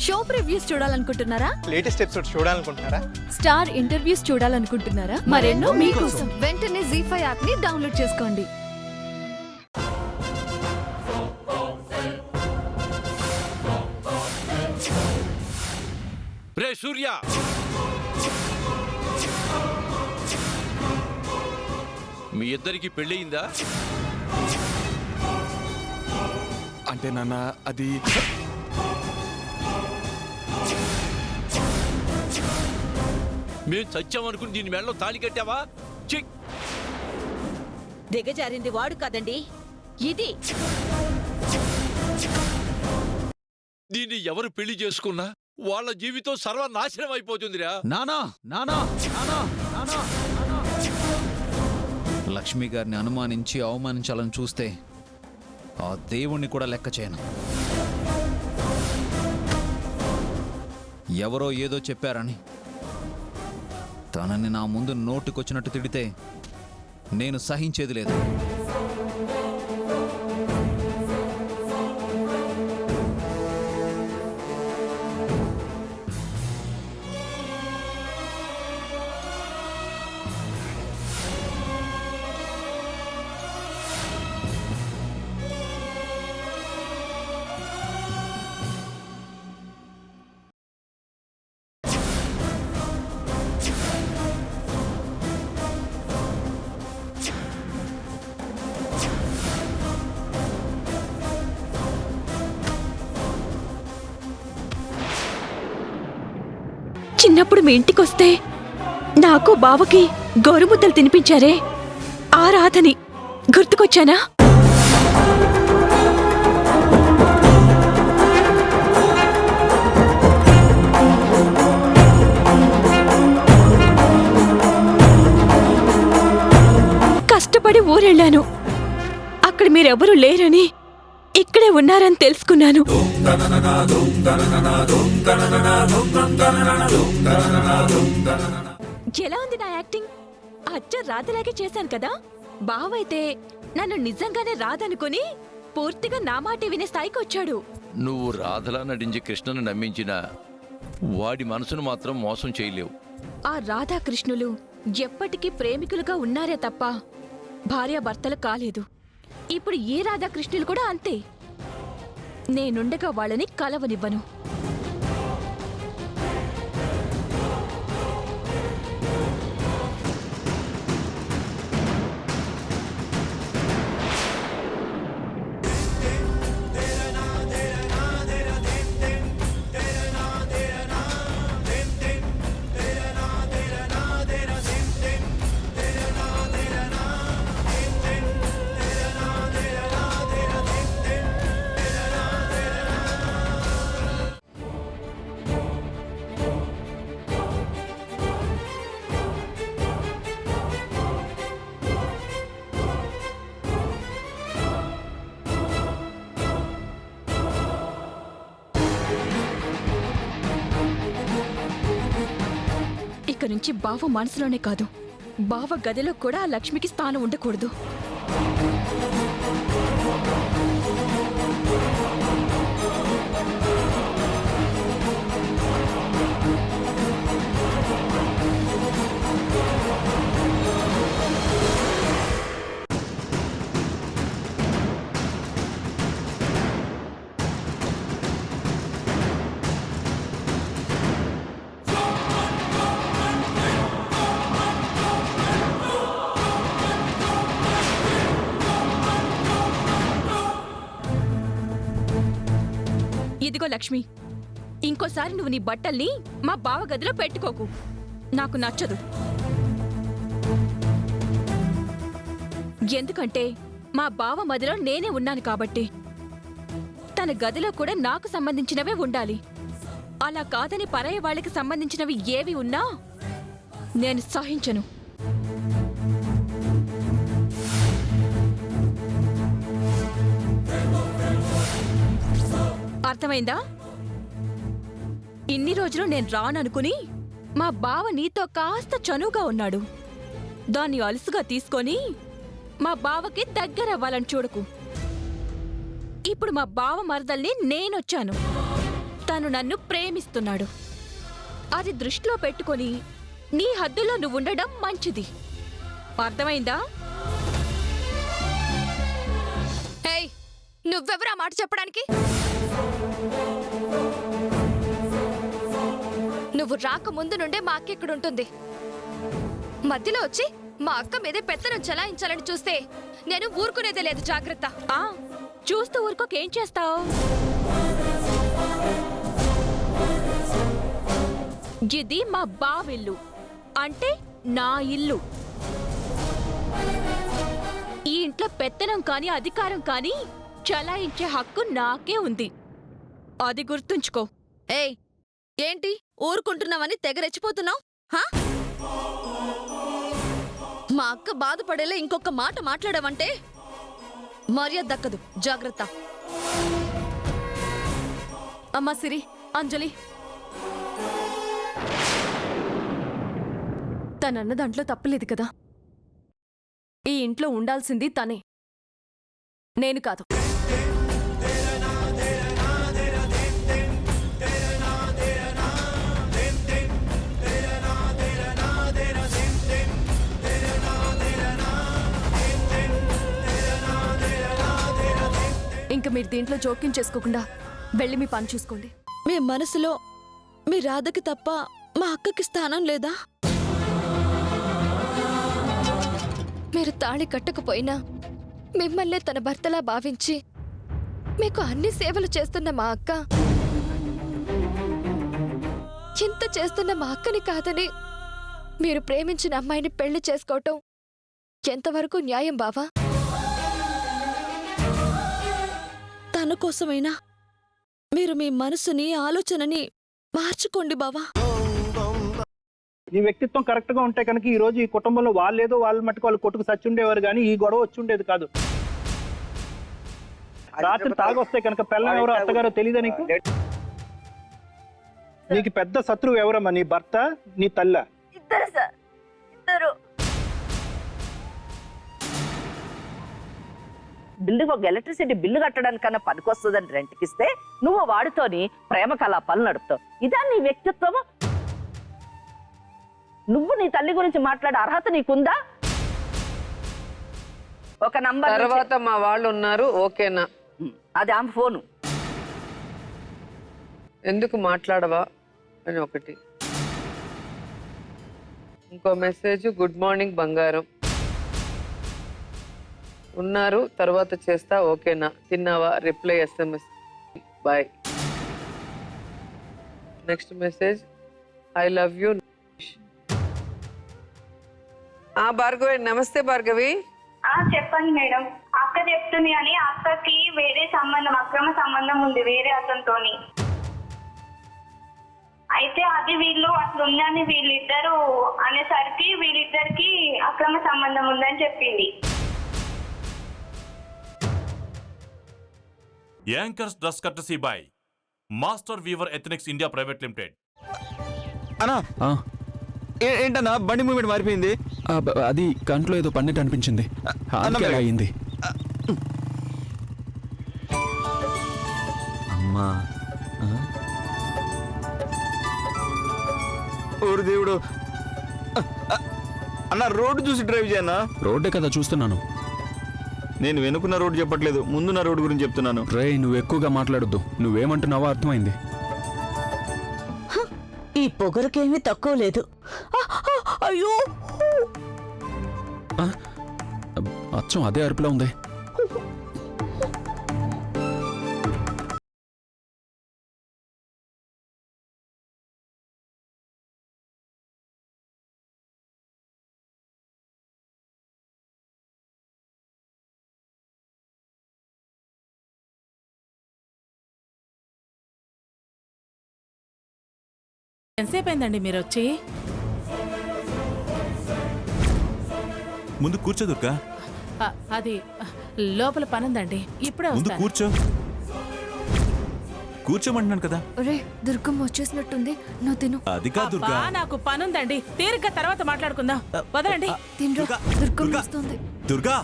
Show previews చూడాలనుకుంటున్నారా? Latest episode చూడాలనుకుంటున్నారా? Star interviews చూడాలనుకుంటున్నారా? మరెన్నో మీకోసం వెంటనే ZEE5 యాప్ ని డౌన్లోడ్ చేసుకోండి. రే సూర్య, మీ ఇద్దరికి పెళ్ళయిందా? అంటే నాన్న అది మేము చచ్చామనుకుని దీని మెడలో తాళి కట్టావా? చిక్, దిగజారింది వాడు కదండి, ఇది. దీన్ని ఎవరు పెళ్లి చేసుకున్నా వాళ్ళ జీవితం సర్వనాశనం అయిపోతుందిరా. నానా నానా నానా నానా లక్ష్మి గారిని అనుమానించి అవమానించాలని చూస్తే ఆ దేవుణ్ణి కూడా లెక్క చేయను. ఎవరో ఏదో చెప్పారని తనని నా ముందు నోటుకొచ్చినట్టు తిడితే నేను సహించేది లేదు. చిన్నప్పుడు మీ ఇంటికొస్తే నాకు బావకి గోరుముద్దలు తినిపించారే, ఆ రాధని గుర్తుకొచ్చానా? కష్టపడి ఊరెళ్ళాను. అక్కడ మీరెవరూ లేరని, ఇక్కడే ఉన్నారని తెలుసుకున్నాను. ఎలా ఉంది నా యాక్టింగ్? అచ్చ రాధలాగే చేశాను కదా. బావైతే నన్ను నిజంగానే రాధనుకుని పూర్తిగా నా మాట వినే స్థాయికి వచ్చాడు. నువ్వు రాధలా నటించి కృష్ణను నమ్మించిన వాడి మనసును మాత్రం మోసం చేయలేవు. ఆ రాధాకృష్ణులు ఎప్పటికీ ప్రేమికులుగా ఉన్నారే తప్ప భార్యాభర్తలు కాలేదు. ఇప్పుడు ఈ రాధాకృష్ణులు కూడా అంతే. నేనుండగా వాళ్ళని కలవనివ్వను. ఇక నుంచి బావ మనసులోనే కాదు, బావ గదిలో కూడా ఆ లక్ష్మికి స్థానం ఉండకూడదు. ఇదిగో లక్ష్మి, ఇంకోసారి నువ్వు నీ బట్టల్ని మా బావ గదిలో పెట్టుకోకు. నాకు నచ్చదు. ఎందుకంటే మా బావ మదిలో నేనే ఉన్నాను కాబట్టి తన గదిలో కూడా నాకు సంబంధించినవే ఉండాలి. అలా కాదని పరాయి వాళ్ళకి సంబంధించినవి ఏవి ఉన్నా నేను సహించను. అర్థమైందా? ఇన్ని రోజులు నేను రాననుకుని మా బావ నీతో కాస్త చనువుగా ఉన్నాడు. దాన్ని అలుసుగా తీసుకొని మా బావకి దగ్గరవ్వాలని చూడకు. ఇప్పుడు మా బావ మరదల్ని నేనొచ్చాను. తన తను నన్ను ప్రేమిస్తున్నాడు. అది దృష్టిలో పెట్టుకొని నీ హద్దులో నువ్వు ఉండడం మంచిది. అర్థమైందా? ఏయ్, నువ్వెవరా మాట చెప్పడానికి? నువ్వు రాక ముందు నుండే మా అక్క ఇక్కడ ఉంటుంది. మధ్యలో వచ్చి మా అక్క మీదే పెత్తనం చలాయించాలని చూస్తే నేను ఊరుకునేదే లేదు. జాగ్రత్త. ఆ చూస్తూ ఊరుకోకేం చేస్తావు? ఇది మా బావిల్లు, అంటే నా ఇల్లు. ఈ ఇంట్లో పెత్తనం కాని అధికారం కాని చలాయించే హక్కు నాకే ఉంది. అది గుర్తుంచుకో. ఏయ్ ఏంటి ఊరుకుంటున్నావని తెగ రెచ్చిపోతున్నావు? మా అక్క బాధపడేలా ఇంకొక మాట మాట్లాడావంటే మర్యాద దక్కదు. జాగ్రత్త. అమ్మా సిరి, అంజలి, తనన్న దాంట్లో తప్పలేదు కదా. ఈ ఇంట్లో ఉండాల్సింది తనే, నేను కాదు. ఇంకా మీరు దీంట్లో జోక్యం చేసుకోకుండా వెళ్ళి మీ పని చూసుకోండి. మీ మనసులో మీ రాధకి తప్ప మా అక్కకి స్థానం లేదా? మీరు తాళి కట్టకపోయినా మిమ్మల్నే తన భర్తలా భావించి మీకు అన్ని సేవలు చేస్తున్న మా అక్క, ఇంత చేస్తున్న మా అక్కని కాదని మీరు ప్రేమించిన అమ్మాయిని పెళ్లి చేసుకోవటం ఎంతవరకు న్యాయం బావా? తన కోసమైనా మీరు మీ మనసుని ఆలోచనని మార్చుకోండి బావా. నీ వ్యక్తిత్వం కరెక్ట్ గా ఉంటే కనుక ఈ రోజు ఈ కుటుంబంలో వాళ్ళేదో వాళ్ళ మట్టుకు వాళ్ళు కొట్టుకు సచ్చుండేవారు, కానీ ఈ గొడవ వచ్చి ఉండేది కాదు. రాత్రి తాగొస్తే కనుక పిల్లం ఎవరో అత్తగారో తెలీదా నీకు? నీకు పెద్ద శత్రువు ఎవరమ్మా? నీ భర్త, నీ తల్ల? ఇద్దరు సార్, ఇద్దరు. బిల్డింగ్ ఒక ఎలక్ట్రిసిటీ బిల్లు కట్టడానికన్నా పనికొస్తుందని రెంట్కిస్తే నువ్వు వాడితోని ప్రేమ కలాపాలు నడుపుతావు. ఇదా నీ వ్యక్తిత్వము? నువ్వు నీ తల్లి గురించి మాట్లాడే అర్హత నీకుందా? ఒక నంబర్ తర్వాత మా వాళ్ళు ఉన్నారు, ఓకేనా? అది ఆమె ఫోను. ఎందుకు మాట్లాడవా అని ఒకటి. ఇంకో మెసేజ్, గుడ్ మార్నింగ్ బంగారం, ఉన్నారు తర్వాత చేస్తా, ఓకేనా? తిన్నావా? Reply SMS, bye. Next message, I love you. Bhargavi, నమస్తే భార్గవి. చెప్పండి మేడం. అక్క చెప్తుంది అని అక్కకి వేరే సంబంధం, అక్రమ సంబంధం ఉంది వేరే అతనితోని. అయితే అది వీళ్ళు అట్లుందని వీళ్ళిద్దరు అనేసరికి వీళ్ళిద్దరికి అక్రమ సంబంధం ఉందని చెప్పింది. Anchors dress courtesy by Master Weaver Ethnics India Private Limited. అన్నా ఏంటన్నా బండి మూమెంట్ మారిపోయింది? అది కంట్లో ఏదో పన్నట్టు అనిపించింది, అందుకే అలా అయింది. అమ్మా ఓరు దేవుడు. అన్న రోడ్డు చూసి డ్రైవ్ చేయన్నా. రోడ్డే కదా చూస్తున్నాను. నేను వెనుకున్న రోడ్డు చెప్పట్లేదు, ముందున్న రోడ్డు గురించి చెప్తున్నాను. రే, నువ్వు ఎక్కువగా మాట్లాడొద్దు. నువ్వేమంటున్నావో అర్థమైంది. ఈ పొగరుకేమీ తక్కువ లేదు. అయ్యో, అచ్చం అదే అరుపులో ఉంది. ఎంతసేపు అయిందండి మీరు వచ్చి? ముందు కూర్చో దుర్గా. అది లోపల పనుందండి, ఇప్పుడే ముందు వస్తాను. కూర్చో. కూర్చోమంటున్నాను కదా. రే, దుర్గమ్మ వచ్చేసినట్టుంది, నువ్వు తిను. అది కాదు దుర్గా. నాకు పనుందండి, తీరిగ్గా తర్వాత మాట్లాడుకుందాం. వదలండి. తినరా, దుర్గమ్మ వస్తుంది. దుర్గా,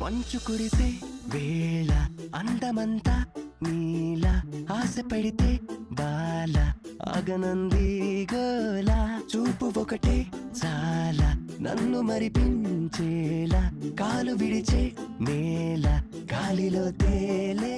మంచు కురిసే వేళ అందమంతా నీలా ఆశ పెడితే బాల ఆగనంది గోలా చూపు ఒకటే చాలా నన్ను మరిపించేలా కాలు విడిచే నేల గాలిలో తేలే